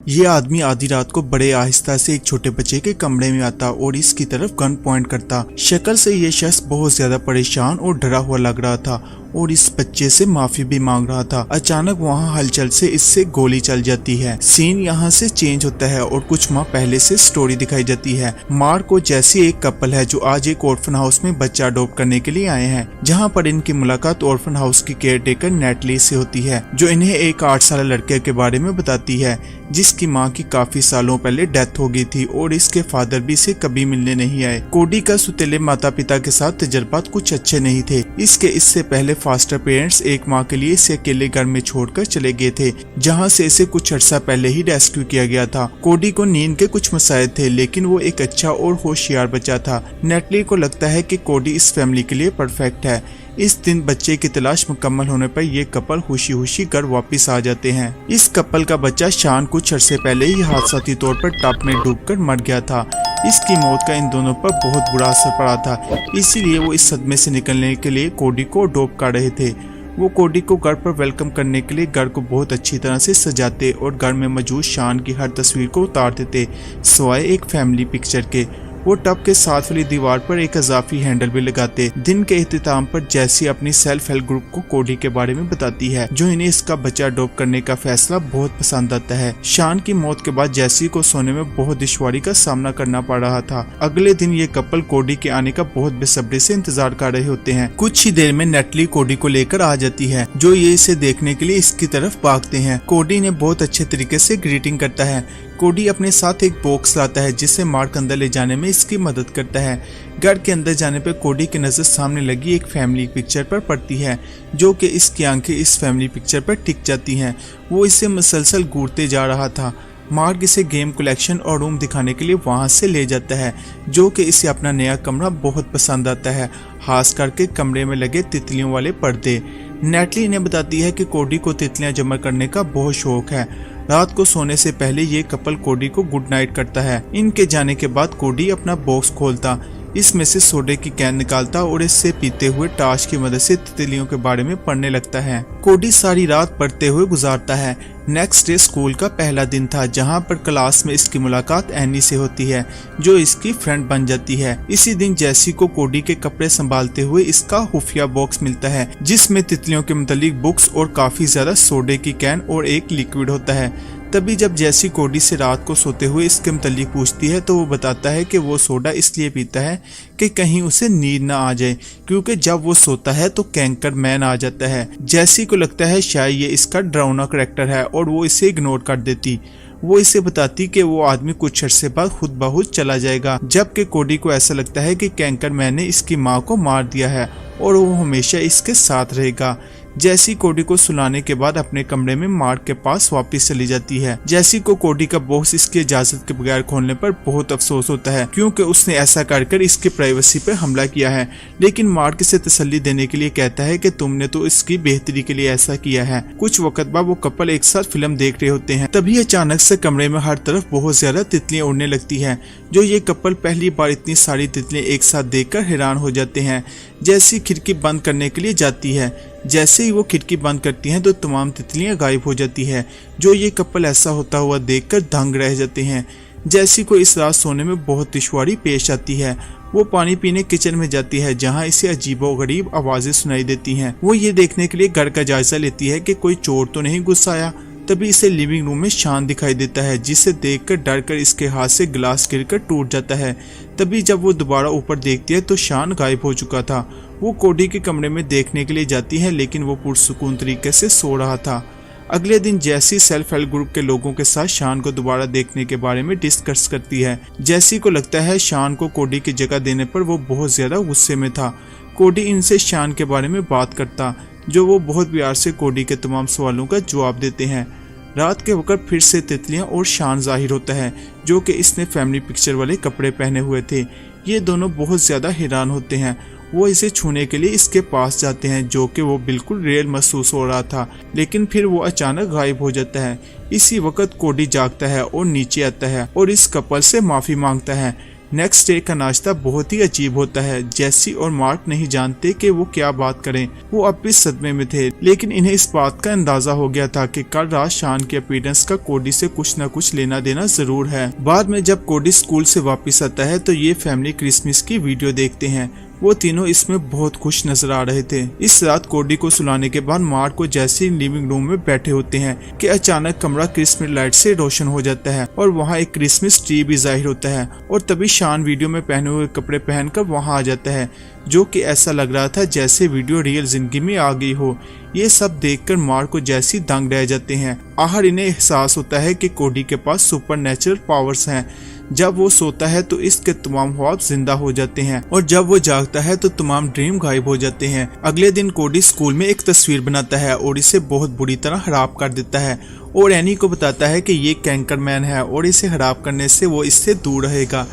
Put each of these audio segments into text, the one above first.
ये आदमी आधी रात को बड़े आहिस्ता से एक छोटे बच्चे के कमरे में आता और इसकी तरफ गन पॉइंट करता। शक्ल से ये शख्स बहुत ज्यादा परेशान और डरा हुआ लग रहा था और इस बच्चे से माफी भी मांग रहा था। अचानक वहाँ हलचल से इससे गोली चल जाती है। सीन यहाँ से चेंज होता है और कुछ माह पहले से स्टोरी दिखाई जाती है। मार्क और जैसी एक कपल है जो आज एक ऑर्फन हाउस में बच्चा अडॉप्ट करने के लिए आए हैं, जहाँ पर इनकी मुलाकात ऑर्फन हाउस की केयरटेकर नेटली से होती है, जो इन्हें एक 8 साल लड़के के बारे में बताती है जिसकी माँ की काफी सालों पहले डेथ हो गई थी और इसके फादर भी इसे कभी मिलने नहीं आए। कोडी का सुतेले माता पिता के साथ तजुर्बात कुछ अच्छे नहीं थे। इससे पहले फास्टर पेरेंट्स एक माह के लिए इसे अकेले घर में छोड़कर चले गए थे, जहां से इसे कुछ अर्सा पहले ही रेस्क्यू किया गया था। कोडी को नींद के कुछ मसाइल थे, लेकिन वो एक अच्छा और होशियार बच्चा था। नेटली को लगता है कि कोडी इस फैमिली के लिए परफेक्ट है। इस दिन बच्चे की तलाश मुकम्मल होने पर ये कपल खुशी खुशी घर वापस आ जाते हैं। इस कपल का बच्चा शान कुछ अरसे पहले ही हादसाती तौर पर टब में डूबकर मर गया था। इसकी मौत का इन दोनों पर बहुत बुरा असर पड़ा था, इसीलिए वो इस सदमे से निकलने के लिए कोडी को अडॉप्ट कर रहे थे। वो कोडी को घर पर वेलकम करने के लिए घर को बहुत अच्छी तरह से सजाते और घर में मौजूद शान की हर तस्वीर को उतार देते, सिवाय एक फैमिली पिक्चर के। वो टब के साथ वाली दीवार पर एक इजाफी हैंडल भी लगाते। दिन के इख्तिताम पर जैसी अपनी सेल्फ हेल्प ग्रुप को कोडी के बारे में बताती है, जो इन्हें इसका बच्चा अडॉप्ट करने का फैसला बहुत पसंद आता है। शान की मौत के बाद जैसी को सोने में बहुत दुश्वारी का सामना करना पड़ रहा था। अगले दिन ये कपल कोडी के आने का बहुत बेसब्री से इंतजार कर रहे होते हैं। कुछ ही देर में नेटली कोडी को लेकर आ जाती है, जो ये इसे देखने के लिए इसकी तरफ भागते हैं। कोडी ने बहुत अच्छे तरीके से ग्रीटिंग करता है। कोडी अपने साथ एक बॉक्स लाता है जिसे मार्क अंदर ले जाने में इसकी मदद करता है। घर के अंदर जाने पर कोडी की नजर सामने लगी एक फैमिली पिक्चर पर पड़ती है, जो कि इसकी आंखें इस फैमिली पिक्चर पर टिक जाती हैं। वो इसे मुसलसल घूरते जा रहा था। मार्क इसे गेम कलेक्शन और रूम दिखाने के लिए वहां से ले जाता है, जो कि इसे अपना नया कमरा बहुत पसंद आता है, खास करके कमरे में लगे तितलियों वाले पर्दे। नेटली इन्हें बताती है कि कोडी को तितलियां जमा करने का बहुत शौक है। रात को सोने से पहले ये कपल कोडी को गुड नाइट करता है। इनके जाने के बाद कोडी अपना बॉक्स खोलता, इसमें से सोडे की कैन निकालता और इससे पीते हुए टार्च की मदद से तितलियों के बारे में पढ़ने लगता है। कोडी सारी रात पढ़ते हुए गुजारता है। नेक्स्ट डे स्कूल का पहला दिन था, जहां पर क्लास में इसकी मुलाकात एनी से होती है, जो इसकी फ्रेंड बन जाती है। इसी दिन जैसी को कोडी के कपड़े संभालते हुए इसका खुफिया बॉक्स मिलता है, जिसमें तितलियों के मुतालिक बुक्स और काफी ज्यादा सोडे की कैन और एक लिक्विड होता है। तभी जब जैसी कोडी से रात को सोते हुए इसके मुतालिक पूछती है, तो वो बताता है कि वो सोडा इसलिए पीता है कि कहीं उसे नींद ना आ जाए, क्योंकि जब वो सोता है तो कैंकर मैन आ जाता है। जैसी को लगता है शायद ये इसका डरावना करैक्टर है और वो इसे इग्नोर कर देती। वो इसे बताती कि वो आदमी कुछ अर्से बाद खुद ब खुद चला जाएगा, जबकि कोडी को ऐसा लगता है कि कैंकर मैन ने इसकी माँ को मार दिया है और वो हमेशा इसके साथ रहेगा। जैसी कोडी को सुलाने के बाद अपने कमरे में मार्क के पास वापस चली जाती है। जैसी को कोडी का बॉक्स इसकी इजाजत के बगैर खोलने पर बहुत अफसोस होता है, क्योंकि उसने ऐसा कर इसकी प्राइवेसी पर हमला किया है। लेकिन मार्क इसे तसल्ली देने के लिए कहता है कि तुमने तो इसकी बेहतरी के लिए ऐसा किया है। कुछ वक्त बाद वो कपल एक साथ फिल्म देख रहे होते हैं। तभी अचानक से कमरे में हर तरफ बहुत ज्यादा तितलियां उड़ने लगती है, जो ये कपल पहली बार इतनी सारी तितलियां एक साथ देखकर हैरान हो जाते हैं। जैसी खिड़की बंद करने के लिए जाती है। जैसे ही वो खिड़की बंद करती हैं तो तमाम तितलियां गायब हो जाती है, जो ये कपल ऐसा होता हुआ देखकर दंग रह जाते हैं। जैसी को इस रात सोने में बहुत दुश्वारी पेश आती है। वो पानी पीने किचन में जाती है, जहां इसे अजीबोगरीब आवाजें सुनाई देती हैं। वो ये देखने के लिए घर का जायजा लेती है कि कोई चोर तो नहीं घुस आया। तभी इसे लिविंग रूम में शान दिखाई देता है, जिसे देखकर डरकर इसके हाथ से गिलास गिरकर टूट जाता है। तभी जब वो दोबारा ऊपर देखती है तो शान गायब हो चुका था। वो कोडी के कमरे में देखने के लिए जाती है, लेकिन वो पुरसुकून तरीके से सो रहा था। अगले दिन जैसी सेल्फ हेल्प ग्रुप के लोगों के साथ शान को दोबारा देखने के बारे में डिस्कस करती है। जैसी को लगता है शान को कोडी की जगह देने पर वो बहुत ज्यादा गुस्से में था। कोडी इनसे शान के बारे में बात करता, जो वो बहुत प्यार से कोडी के तमाम सवालों का जवाब देते हैं। रात के वक्त फिर से तितलियां और शान जाहिर होता है, जो कि इसने फैमिली पिक्चर वाले कपड़े पहने हुए थे। ये दोनों बहुत ज्यादा हैरान होते हैं। वो इसे छूने के लिए इसके पास जाते हैं, जो कि वो बिल्कुल रियल महसूस हो रहा था, लेकिन फिर वो अचानक गायब हो जाता है। इसी वक्त कोडी जागता है और नीचे आता है और इस कपल से माफी मांगता है। नेक्स्ट डे का नाश्ता बहुत ही अजीब होता है। जेसी और मार्क नहीं जानते कि वो क्या बात करें। वो अब भी सदमे में थे, लेकिन इन्हें इस बात का अंदाजा हो गया था कि कल रात शान के अपीयरेंस का कोडी से कुछ न कुछ लेना देना जरूर है। बाद में जब कोडी स्कूल से वापस आता है तो ये फैमिली क्रिसमस की वीडियो देखते हैं। वो तीनों इसमें बहुत खुश नजर आ रहे थे। इस रात कोडी को सुलाने के बाद मार्क और जेसी लिविंग रूम में बैठे होते हैं कि अचानक कमरा क्रिसमस लाइट से रोशन हो जाता है और वहाँ एक क्रिसमस ट्री भी जाहिर होता है। और तभी शान वीडियो में पहने हुए कपड़े पहनकर वहाँ आ जाता है, जो कि ऐसा लग रहा था जैसे वीडियो रियल जिंदगी में आ गई हो। ये सब देखकर मार्क और जेसी दंग रह जाते हैं। आखिर इन्हें एहसास होता है कि कोडी के पास सुपर नेचुरल पावर्स हैं। जब वो सोता है तो इसके तमाम ख्वाब जिंदा हो जाते हैं और जब वो जागता है तो तमाम ड्रीम गायब हो जाते हैं। अगले दिन कोडी स्कूल में एक तस्वीर बनाता है और इसे बहुत बुरी तरह खराब कर देता है और एनी को बताता है कि ये कैंकरमैन है और इसे खराब करने से वो इससे दूर रहेगा।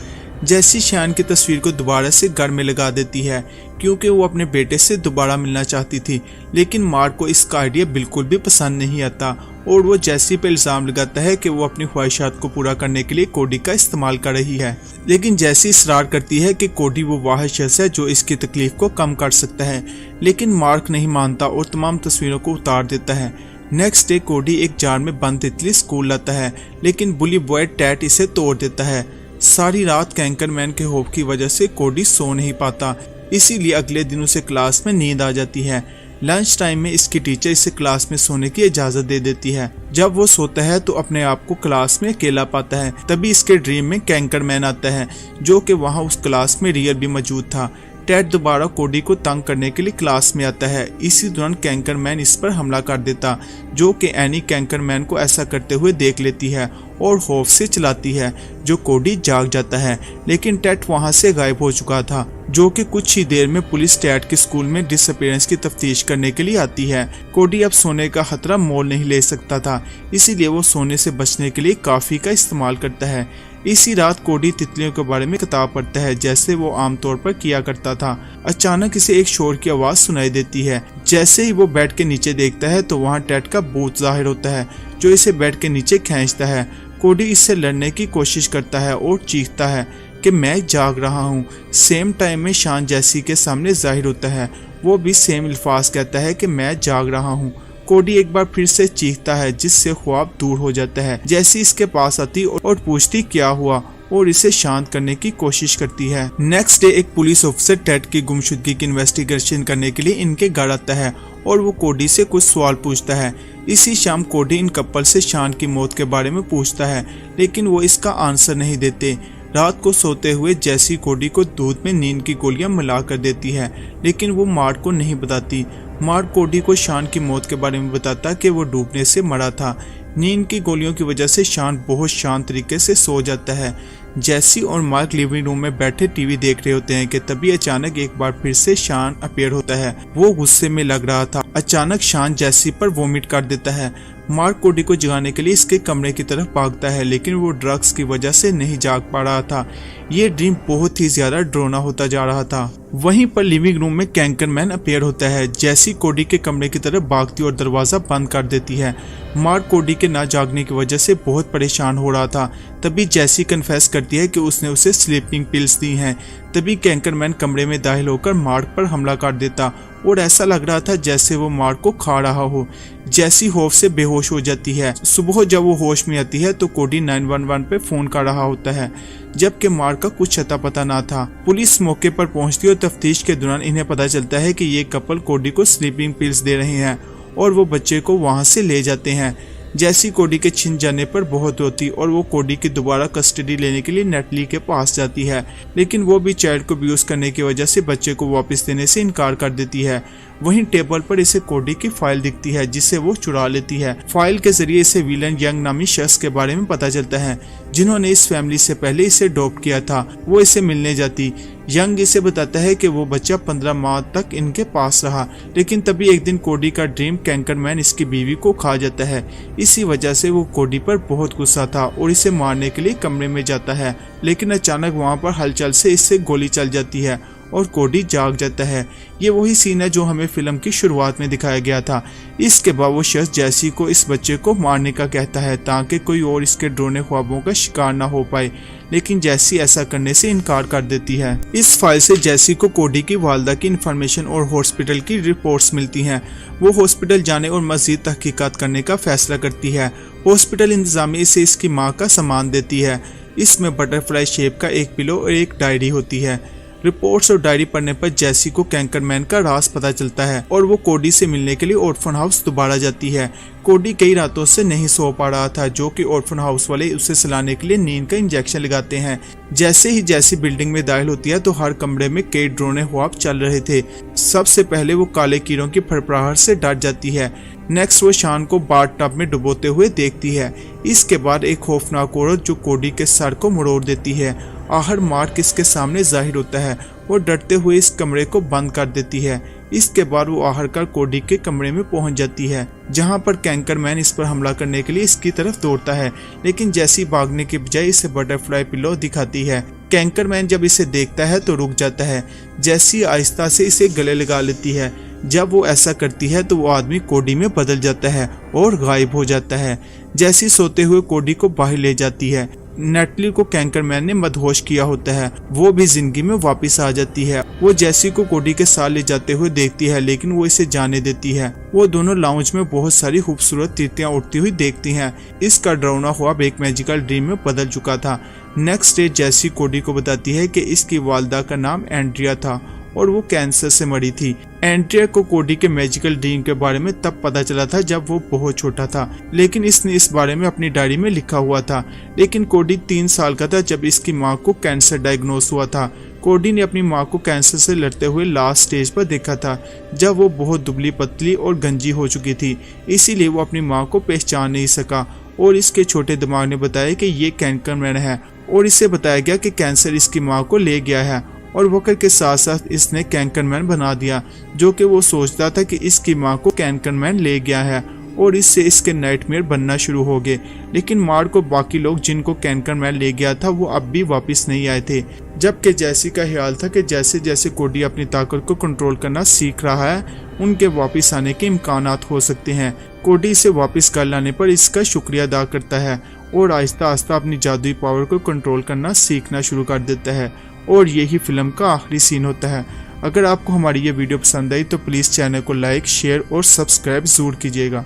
जेसी शान की तस्वीर को दोबारा से घर में लगा देती है क्योंकि वो अपने बेटे से दोबारा मिलना चाहती थी, लेकिन मार्क को इसका आइडिया बिल्कुल भी पसंद नहीं आता और वो जेसी पे इल्जाम लगाता है कि वो अपनी ख्वाहिशात को पूरा करने के लिए कोडी का इस्तेमाल कर रही है। लेकिन जेसी इसरार करती है कि कोडी वो वाहिद शख्स है जो इसकी तकलीफ को कम कर सकता है, लेकिन मार्क नहीं मानता और तमाम तस्वीरों को उतार देता है। नेक्स्ट डे कोडी एक जार में बंद तितली स्कूल लाता है, लेकिन बुली बॉय टैट इसे तोड़ देता है। सारी रात कैंकरमैन के खौफ की वजह से कोडी सो नहीं पाता, इसीलिए अगले दिन उसे क्लास में नींद आ जाती है। लंच टाइम में इसकी टीचर इसे क्लास में सोने की इजाजत दे देती है। जब वो सोता है तो अपने आप को क्लास में अकेला पाता है। तभी इसके ड्रीम में कैंकरमैन आता है, जो कि वहाँ उस क्लास में रियल भी मौजूद था। टेड दोबारा कोडी को तंग करने के लिए क्लास में आता है। इसी दौरान कैंकरमैन इस पर हमला कर देता, जो कि एनी कैंकरमैन को ऐसा करते हुए देख लेती है और खौफ से चलाती है, जो कोडी जाग जाता है। लेकिन टेड वहां से गायब हो चुका था, जो कि कुछ ही देर में पुलिस टेड के स्कूल में डिसअपीयरेंस की तफ्तीश करने के लिए आती है। कोडी अब सोने का खतरा मोल नहीं ले सकता था, इसीलिए वो सोने से बचने के लिए काफी का इस्तेमाल करता है। इसी रात कोडी तितलियों के बारे में किताब पढ़ता है, जैसे वो आमतौर पर किया करता था। अचानक इसे एक शोर की आवाज सुनाई देती है। जैसे ही वो बेड के नीचे देखता है तो वहाँ टेड का भूत जाहिर होता है, जो इसे बेड के नीचे खींचता है। कोडी इससे लड़ने की कोशिश करता है और चीखता है कि मैं जाग रहा हूँ। सेम टाइम में शान जेसी के सामने जाहिर होता है, वो भी सेम अल्फाज कहता है कि मैं जाग रहा हूँ। कोडी एक बार फिर से चीखता है, जिससे ख्वाब दूर हो जाता है। जेसी इसके पास आती और पूछती क्या हुआ और इसे शांत करने की कोशिश करती है। नेक्स्ट डे एक पुलिस ऑफिसर टेड की गुमशुदगी की इन्वेस्टिगेशन करने के लिए इनके घर आता है और वो कोडी से कुछ सवाल पूछता है। इसी शाम कोडी इन कपल से शान की मौत के बारे में पूछता है, लेकिन वो इसका आंसर नहीं देते। रात को सोते हुए जेसी कोडी को दूध में नींद की गोलियां मिला कर देती है, लेकिन वो मार्क को नहीं बताती। मार्क कोडी को शान की मौत के बारे में बताता कि वो डूबने से मरा था। नींद की गोलियों की वजह से शान बहुत शांत तरीके से सो जाता है। जेसी और मार्क लिविंग रूम में बैठे टीवी देख रहे होते हैं कि तभी अचानक एक बार फिर से शान अपीयर होता है। वो गुस्से में लग रहा था। अचानक शान जेसी पर वोमिट कर देता है। मार्क कोडी को जगाने के लिए इसके कमरे की तरफ भागता है, लेकिन वो ड्रग्स की वजह से नहीं जाग पा रहा था। ये ड्रीम बहुत ही ज्यादा डरावना होता जा रहा था। वहीं पर लिविंग रूम में कैंकरमैन अपीयर होता है। जेसी कोडी के कमरे की तरफ भागती और दरवाजा बंद कर देती है। मार्क कोडी के ना जागने की वजह से बहुत परेशान हो रहा था। तभी जेसी कन्फेस करती है कि उसने उसे स्लीपिंग पिल्स दी हैं। तभी कैंकरमैन कमरे में दाखिल होकर मार्क पर हमला कर देता और ऐसा लग रहा था जैसे वो मार्क को खा रहा हो। जेसी खौफ से बेहोश हो जाती है। सुबह जब वो होश में आती है तो कोडी 911 पे फोन कर रहा होता है, जबकि मार्क का कुछ अता पता ना था। पुलिस मौके पर पहुंचती और तफ्तीश के दौरान इन्हें पता चलता है कि ये कपल कोडी को स्लीपिंग पिल्स दे रहे हैं और वो बच्चे को वहां से ले जाते हैं। जेसी कोडी के छिन जाने पर बहुत रोती और वो कोडी की दोबारा कस्टडी लेने के लिए नेटली के पास जाती है, लेकिन वो भी चाइल्ड को अब्यूज करने की वजह से बच्चे को वापस देने से इनकार कर देती है। वहीं टेबल पर इसे कोडी की फाइल दिखती है, जिसे वो चुरा लेती है। फाइल के जरिए इसे विलन यंग नामी शख्स के बारे में पता चलता है, जिन्होंने इस फैमिली से पहले इसे अडॉप्ट किया था। वो इसे मिलने जाती। यंग इसे बताता है कि वो बच्चा 15 माह तक इनके पास रहा, लेकिन तभी एक दिन कोडी का ड्रीम कैंकरमैन इसकी बीवी को खा जाता है। इसी वजह से वो कोडी पर बहुत गुस्सा था और इसे मारने के लिए कमरे में जाता है, लेकिन अचानक वहाँ पर हलचल से इससे गोली चल जाती है और कोडी जाग जाता है। ये वही सीन है जो हमें फिल्म की शुरुआत में दिखाया गया था। इसके बाद वो शख्स जैसी को इस बच्चे को मारने का कहता है ताकि कोई और इसके डरावने ख्वाबों का शिकार ना हो पाए, लेकिन जैसी ऐसा करने से इनकार कर देती है। इस फाइल से जैसी को कोडी की वालदा की इंफॉर्मेशन और हॉस्पिटल की रिपोर्ट्स मिलती हैं। वो हॉस्पिटल जाने और मजीद तहकीकात करने का फैसला करती है। हॉस्पिटल इंतजामिया इसे इसकी माँ का सामान देती है। इसमें बटरफ्लाई शेप का एक पिलो और एक डायरी होती है। रिपोर्ट्स और डायरी पढ़ने पर जैसी को कैंकरमैन का राज पता चलता है और वो कोडी से मिलने के लिए ऑर्फन हाउस दोबारा जाती है। कोडी कई रातों से नहीं सो पा रहा था, जो कि ऑर्फन हाउस वाले उसे सुलाने के लिए नींद का इंजेक्शन लगाते हैं। जैसे ही जैसी बिल्डिंग में दाखिल होती है तो हर कमरे में कई डरावने ख्वाब चल रहे थे। सबसे पहले वो काले कीड़ों की फड़फड़ाहट से डर जाती है। नेक्स्ट वो शान को बाथ टब में डुबोते हुए देखती है। इसके बाद एक खौफनाक औरत जो कोडी के सर को मरोड़ देती है। आहर मार्क इसके सामने जाहिर होता है। वो डरते हुए इस कमरे को बंद कर देती है। इसके बाद वो आहर कर कोडी के कमरे में पहुंच जाती है, जहां पर कैंकरमैन इस पर हमला करने के लिए इसकी तरफ दौड़ता है, लेकिन जैसी भागने के बजाय इसे बटरफ्लाई पिलो दिखाती है। कैंकरमैन जब इसे देखता है तो रुक जाता है। जैसी आहिस्ता से इसे गले लगा लेती है। जब वो ऐसा करती है तो वो आदमी कोडी में बदल जाता है और गायब हो जाता है। जैसी सोते हुए कोडी को बाहर ले जाती है। नेटली को कैंकरमैन ने मदहोश किया होता है। वो भी जिंदगी में वापस आ जाती है। वो जैसी को कोडी के साथ ले जाते हुए देखती है, लेकिन वो इसे जाने देती है। वो दोनों लाउंज में बहुत सारी खूबसूरत तीतियां उड़ती हुई देखती हैं। इसका डरावना ख्वाब एक मैजिकल ड्रीम में बदल चुका था। नेक्स्ट डे जैसी कोडी को बताती है कि इसकी वालदा का नाम एंड्रिया था और वो कैंसर से मरी थी। एंड्रिया को कोडी के मैजिकल ड्रीम के बारे में तब पता चला था जब वो बहुत छोटा था, लेकिन इसने इस बारे में अपनी डायरी में लिखा हुआ था। लेकिन कोडी 3 साल का था जब इसकी माँ को कैंसर डायग्नोस हुआ था। कोडी ने अपनी माँ को कैंसर से लड़ते हुए लास्ट स्टेज पर देखा था, जब वो बहुत दुबली पतली और गंजी हो चुकी थी। इसीलिए वो अपनी माँ को पहचान नहीं सका और इसके छोटे दिमाग ने बताया कि ये कैंकरमैन है और इसे बताया गया कि कैंसर इसकी माँ को ले गया है और वक्त के साथ साथ इसने कैंकरमैन बना दिया, जो कि वो सोचता था कि इसकी माँ को कैंकरमैन ले गया है और इससे इसके नाइटमेयर बनना शुरू हो गए। लेकिन मार्क और बाकी लोग जिनको कैंकरमैन ले गया था वो अब भी वापस नहीं आए थे, जबकि जैसी का ख्याल था कि जैसे जैसे कोडी अपनी ताकत को कंट्रोल करना सीख रहा है उनके वापस आने के इम्कानात हो सकते हैं। कोडी इसे वापस घर लाने पर इसका शुक्रिया अदा करता है और आहिस्ता आहिस्ता अपनी जादुई पावर को कंट्रोल करना सीखना शुरू कर देता है और यही फिल्म का आखिरी सीन होता है। अगर आपको हमारी ये वीडियो पसंद आई तो प्लीज़ चैनल को लाइक, शेयर और सब्सक्राइब ज़रूर कीजिएगा।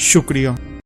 शुक्रिया।